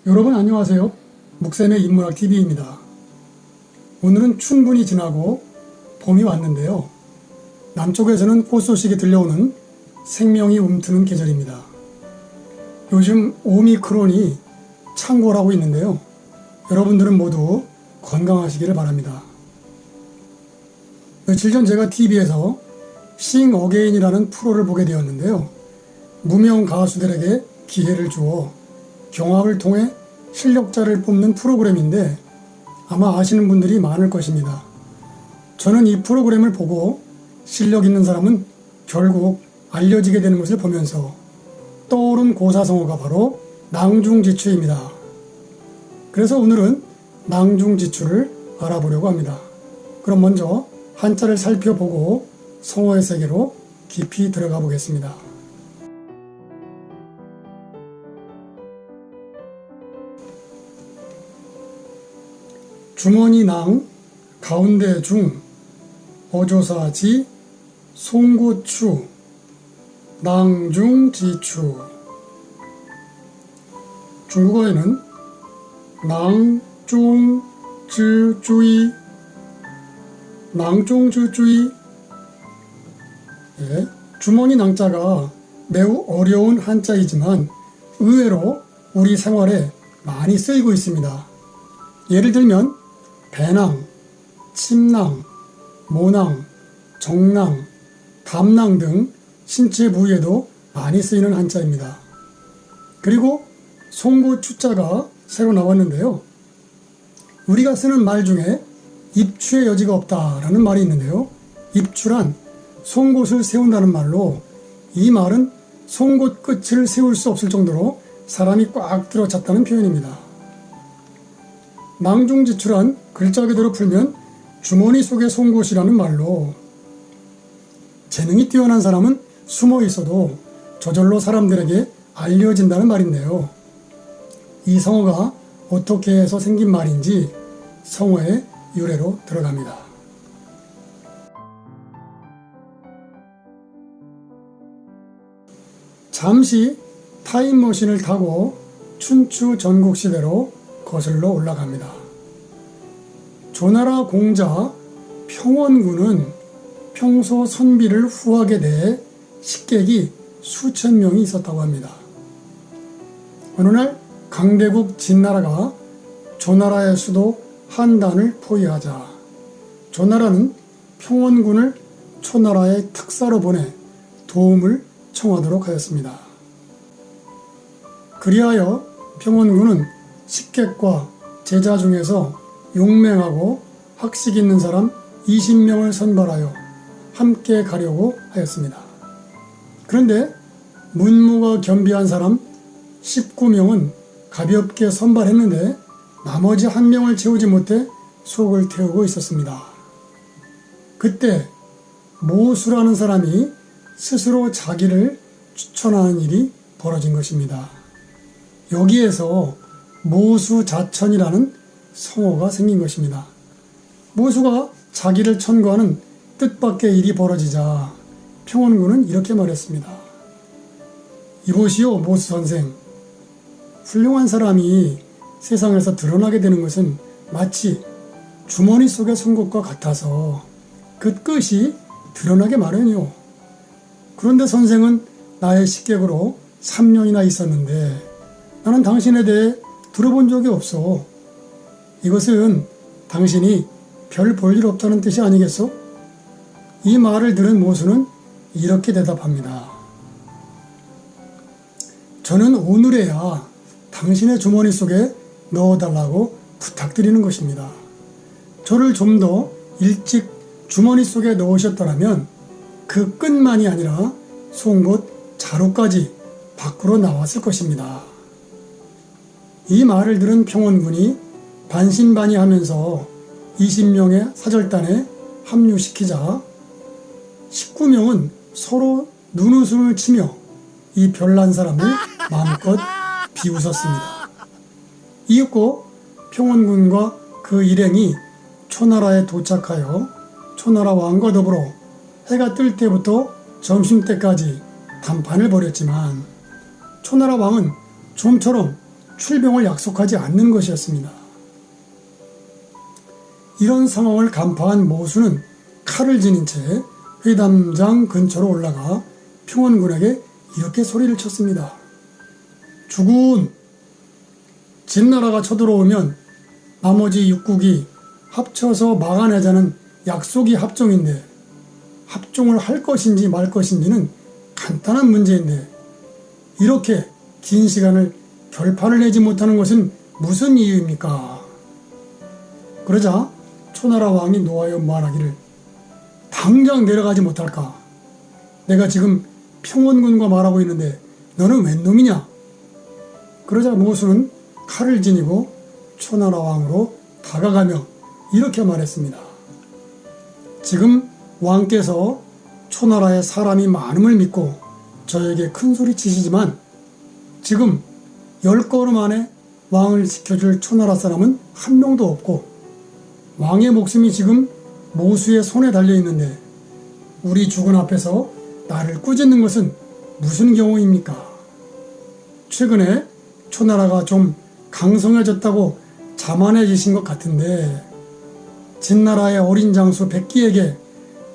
여러분 안녕하세요. 묵쌤의 인문학TV입니다. 오늘은 춘분이 지나고 봄이 왔는데요. 남쪽에서는 꽃 소식이 들려오는 생명이 움트는 계절입니다. 요즘 오미크론이 창궐하고 있는데요. 여러분들은 모두 건강하시기를 바랍니다. 며칠 전 제가 TV에서 싱 어게인이라는 프로를 보게 되었는데요. 무명 가수들에게 기회를 주어 경합을 통해 실력자를 뽑는 프로그램인데 아마 아시는 분들이 많을 것입니다. 저는 이 프로그램을 보고 실력 있는 사람은 결국 알려지게 되는 것을 보면서 떠오른 고사성어가 바로 낭중지추입니다. 그래서 오늘은 낭중지추를 알아보려고 합니다. 그럼 먼저 한자를 살펴보고 성어의 세계로 깊이 들어가 보겠습니다. 주머니 낭, 가운데 중, 어조사지, 송구추, 낭중지추. 중국어에는 낭중지추이, 낭중지추이. 주머니 낭자가 매우 어려운 한자이지만 의외로 우리 생활에 많이 쓰이고 있습니다. 예를 들면 배낭, 침낭, 모낭, 정낭, 담낭 등 신체 부위에도 많이 쓰이는 한자입니다. 그리고 송구추자가 새로 나왔는데요. 우리가 쓰는 말 중에 입추의 여지가 없다라는 말이 있는데요. 입추란 송곳을 세운다는 말로 이 말은 송곳 끝을 세울 수 없을 정도로 사람이 꽉 들어찼다는 표현입니다. 낭중지추란 글자 그대로 풀면 주머니 속의 송곳이라는 말로 재능이 뛰어난 사람은 숨어 있어도 저절로 사람들에게 알려진다는 말인데요. 이 성어가 어떻게 해서 생긴 말인지 성어의 유래로 들어갑니다. 잠시 타임머신을 타고 춘추 전국시대로 거슬러 올라갑니다. 조나라 공자 평원군은 평소 선비를 후하게 대해 식객이 수천 명이 있었다고 합니다. 어느 날 강대국 진나라가 조나라의 수도 한단을 포위하자 조나라는 평원군을 초나라의 특사로 보내 도움을 청하도록 하였습니다. 그리하여 평원군은 식객과 제자 중에서 용맹하고 학식 있는 사람 20명을 선발하여 함께 가려고 하였습니다. 그런데 문무가 겸비한 사람 19명은 가볍게 선발했는데 나머지 1명을 채우지 못해 속을 태우고 있었습니다. 그때 모수라는 사람이 스스로 자기를 추천하는 일이 벌어진 것입니다. 여기에서 모수자천이라는 성어가 생긴 것입니다. 모수가 자기를 천거하는 뜻밖의 일이 벌어지자 평원군은 이렇게 말했습니다. 이보시오 모수 선생, 훌륭한 사람이 세상에서 드러나게 되는 것은 마치 주머니 속의 송곳과 같아서 그 끝이 드러나게 마련이오. 그런데 선생은 나의 식객으로 3년이나 있었는데 나는 당신에 대해 들어본 적이 없어. 이것은 당신이 별 볼 일 없다는 뜻이 아니겠소? 이 말을 들은 모수는 이렇게 대답합니다. 저는 오늘에야 당신의 주머니 속에 넣어달라고 부탁드리는 것입니다. 저를 좀 더 일찍 주머니 속에 넣으셨더라면 그 끝만이 아니라 송곳 자루까지 밖으로 나왔을 것입니다. 이 말을 들은 평원군이 반신반의하면서 20명의 사절단에 합류시키자 19명은 서로 눈웃음을 치며 이 별난 사람을 마음껏 비웃었습니다. 이윽고 평원군과 그 일행이 초나라에 도착하여 초나라 왕과 더불어 해가 뜰 때부터 점심때까지 담판을 벌였지만 초나라 왕은 좀처럼 출병을 약속하지 않는 것이었습니다. 이런 상황을 간파한 모수는 칼을 지닌 채 회담장 근처로 올라가 평원군에게 이렇게 소리를 쳤습니다. 주군! 진나라가 쳐들어오면 나머지 육국이 합쳐서 막아내자는 약속이 합종인데 합종을 할 것인지 말 것인지는 간단한 문제인데 이렇게 긴 시간을 결판을 내지 못하는 것은 무슨 이유입니까? 그러자 초나라 왕이 노하여 말하기를 당장 내려가지 못할까? 내가 지금 평원군과 말하고 있는데 너는 웬 놈이냐? 그러자 모수는 칼을 지니고 초나라 왕으로 다가가며 이렇게 말했습니다. 지금 왕께서 초나라에 사람이 많음을 믿고 저에게 큰 소리 치시지만 지금 10걸음 안에 왕을 지켜줄 초나라 사람은 한 명도 없고 왕의 목숨이 지금 모수의 손에 달려있는데 우리 주군 앞에서 나를 꾸짖는 것은 무슨 경우입니까? 최근에 초나라가 좀 강성해졌다고 자만해지신 것 같은데 진나라의 어린 장수 백기에게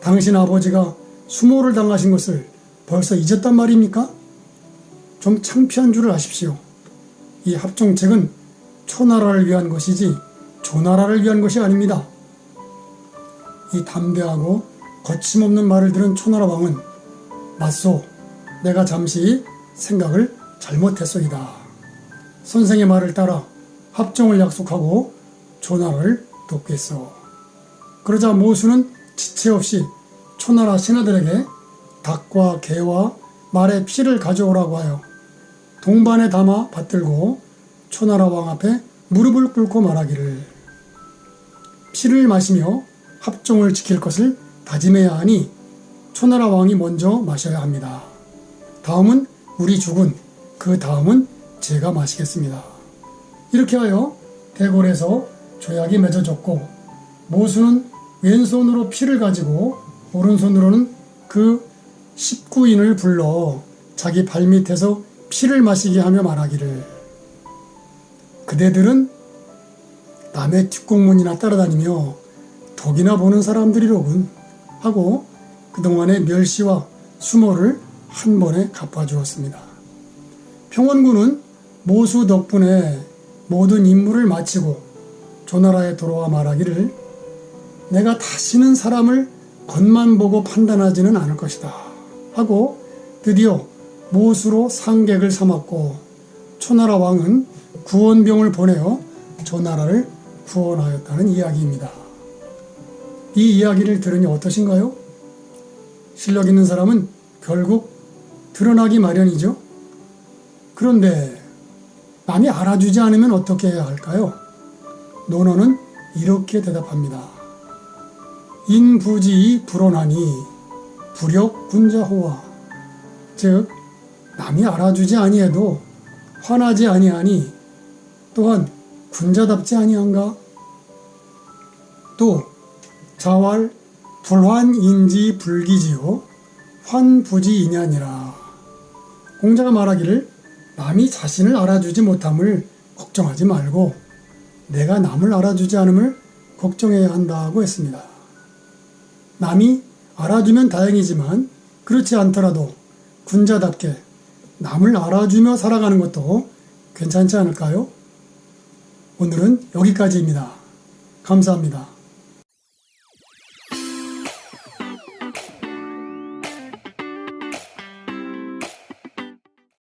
당신 아버지가 수모를 당하신 것을 벌써 잊었단 말입니까? 좀 창피한 줄을 아십시오. 이 합종책은 초나라를 위한 것이지 조나라를 위한 것이 아닙니다. 이 담대하고 거침없는 말을 들은 초나라 왕은 맞소, 내가 잠시 생각을 잘못했소이다. 선생의 말을 따라 합종을 약속하고 조나라를 돕겠소. 그러자 모수는 지체 없이 초나라 신하들에게 닭과 개와 말의 피를 가져오라고 하여 동반에 담아 받들고 초나라 왕 앞에 무릎을 꿇고 말하기를 피를 마시며 합종을 지킬 것을 다짐해야 하니 초나라 왕이 먼저 마셔야 합니다. 다음은 우리 주군, 그 다음은 제가 마시겠습니다. 이렇게 하여 대궐에서 조약이 맺어졌고 모수는 왼손으로 피를 가지고 오른손으로는 그 19인을 불러 자기 발밑에서 피를 마시게 하며 말하기를 그대들은 남의 뒷공문이나 따라다니며 덕이나 보는 사람들이로군 하고 그동안의 멸시와 수모를 한 번에 갚아주었습니다. 평원군은 모수 덕분에 모든 임무를 마치고 조나라에 돌아와 말하기를 내가 다시는 사람을 겉만 보고 판단하지는 않을 것이다 하고 드디어 모수로 상객을 삼았고 초나라 왕은 구원병을 보내어 조나라를 구원하였다는 이야기입니다. 이 이야기를 들으니 어떠신가요? 실력 있는 사람은 결국 드러나기 마련이죠. 그런데 남이 알아주지 않으면 어떻게 해야 할까요? 논어는 이렇게 대답합니다. 인부지이 불온하니 불역군자호와 즉 남이 알아주지 아니해도 화나지 아니하니 또한 군자답지 아니한가? 또 자왈 불환인지 불기지요 환부지이냐니라. 공자가 말하기를 남이 자신을 알아주지 못함을 걱정하지 말고 내가 남을 알아주지 않음을 걱정해야 한다고 했습니다. 남이 알아주면 다행이지만 그렇지 않더라도 군자답게 남을 알아주며 살아가는 것도 괜찮지 않을까요? 오늘은 여기까지입니다. 감사합니다.